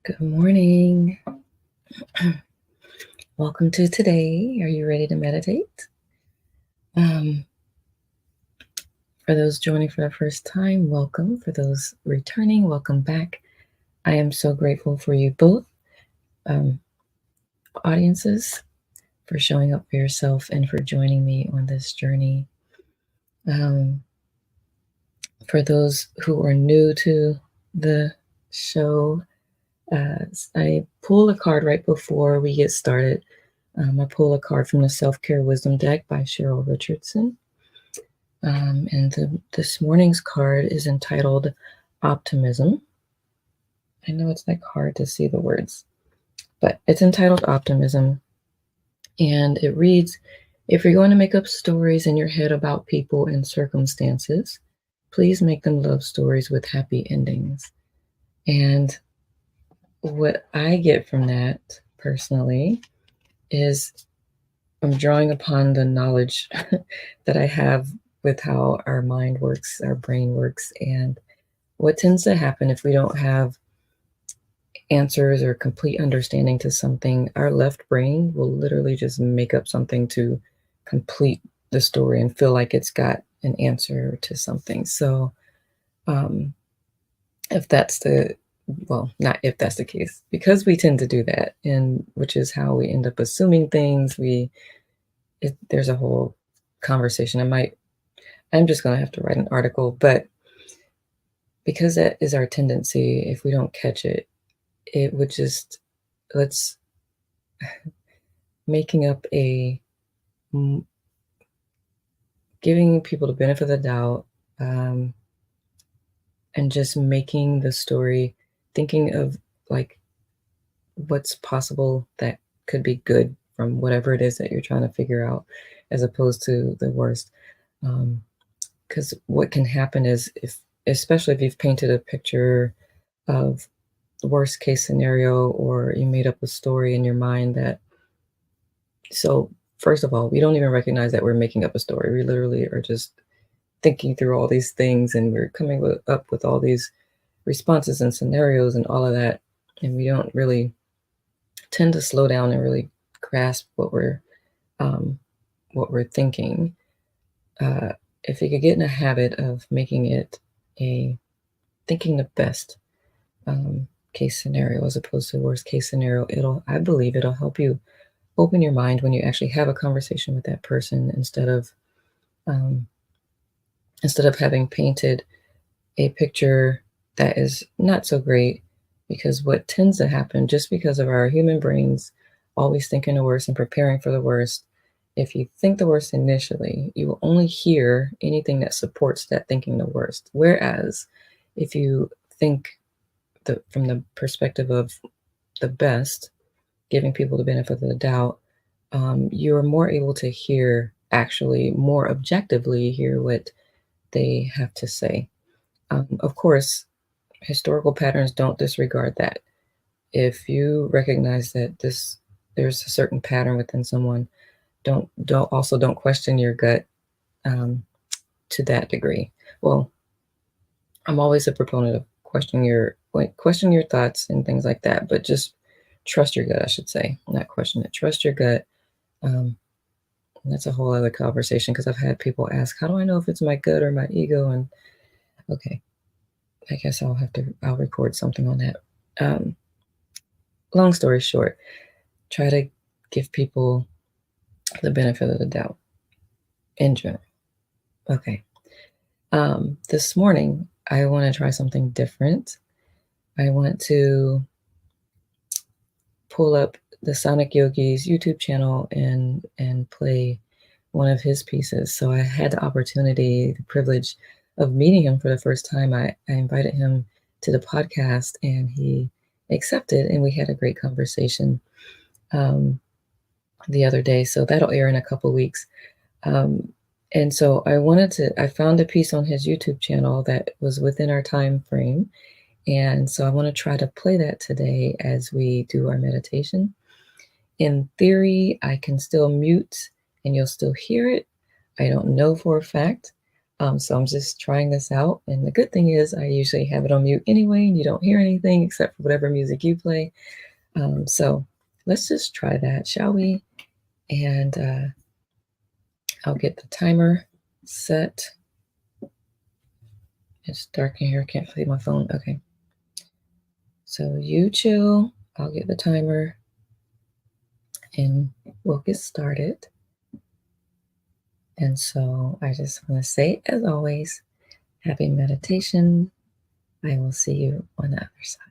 Good morning. Welcome to today. Are you ready to meditate? Um, for those joining for the first time, welcome. For those returning, welcome back. I am so grateful for you both, um, audiences, for showing up for yourself and for joining me on this journey. Um, for those who are new to the show, I pull a card right before we get started. I pull a card from the Self Care Wisdom deck by Cheryl Richardson. This morning's card is entitled Optimism. I know it's like hard to see the words, but it's entitled Optimism. And it reads, if you're going to make up stories in your head about people and circumstances, please make them love stories with happy endings. And what I get from that personally is I'm drawing upon the knowledge that I have with how our mind works, our brain works, and what tends to happen if we don't have answers or complete understanding to something, our left brain will literally just make up something to complete the story and feel like it's got an answer to something. So, um, if that's the well, not if that's the case, because we tend to do that, and which is how we end up assuming things. There's a whole conversation. I'm just going to have to write an article, but because that is our tendency, if we don't catch it, it would just let's making up giving people the benefit of the doubt, um, and just making the story, thinking of like what's possible that could be good from whatever it is that you're trying to figure out, as opposed to the worst. Because what can happen is especially if you've painted a picture of the worst case scenario, or you made up a story in your mind that so first of all, we don't even recognize that we're making up a story. We literally are just thinking through all these things, and we're coming up with all these responses and scenarios and all of that, and we don't really tend to slow down and really grasp um, what we're thinking. Uh, if you could get in a habit of making it a thinking the best case scenario as opposed to worst case scenario, I believe it'll help you open your mind when you actually have a conversation with that person, um, instead of having painted a picture that is not so great. Because what tends to happen, just because of our human brains always thinking the worst and preparing for the worst, if you think the worst initially, you will only hear anything that supports that thinking the worst. Whereas if you think from the perspective of the best, giving people the benefit of the doubt, you're more able to hear, actually more objectively hear what they have to say. Of course, historical patterns don't disregard that. If you recognize that there's a certain pattern within someone, don't question your gut, um, to that degree. Well, I'm always a proponent of question your thoughts and things like that, but just trust your gut, I should say, not question it. Trust your gut. Um, and that's a whole other conversation, because I've had people ask, how do I know if it's my gut or my ego? And okay, I guess I'll record something on that. Um, Long story short, try to give people the benefit of the doubt in general. Okay. This morning, I want to try something different. I want to pull up the Sonic Yogi's YouTube channel and play one of his pieces. So I had the privilege of meeting him for the first time. I invited him to the podcast, and he accepted, and we had a great conversation um, the other day. So that'll air in a couple weeks. And so I found a piece on his YouTube channel that was within our time frame. And so I want to try to play that today as we do our meditation. In theory, I can still mute and you'll still hear it. I don't know for a fact. So I'm just trying this out. And the good thing is I usually have it on mute anyway, and you don't hear anything except for whatever music you play. So let's just try that, shall we? And I'll get the timer set. It's dark in here. I can't see my phone. Okay. So you chill. I'll get the timer and we'll get started. And so I just want to say, as always, happy meditation. I will see you on the other side.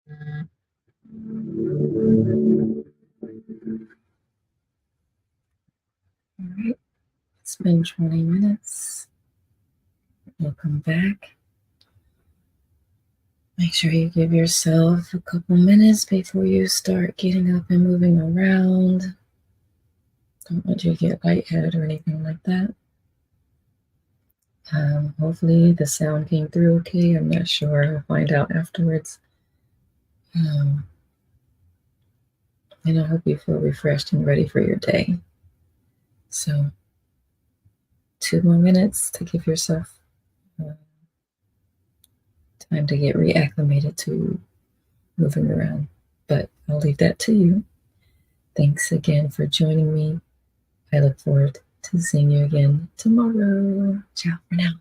All right, it's been 20 minutes. We'll come back. Make sure you give yourself a couple minutes before you start getting up and moving around. Don't want you to get lightheaded or anything like that. Hopefully the sound came through okay. I'm not sure. I'll find out afterwards. Um, and I hope you feel refreshed and ready for your day. So, 2 more minutes to give yourself uh, time to get reacclimated to moving around. But I'll leave that to you. Thanks again for joining me. I look forward to seeing you again tomorrow. Ciao for now.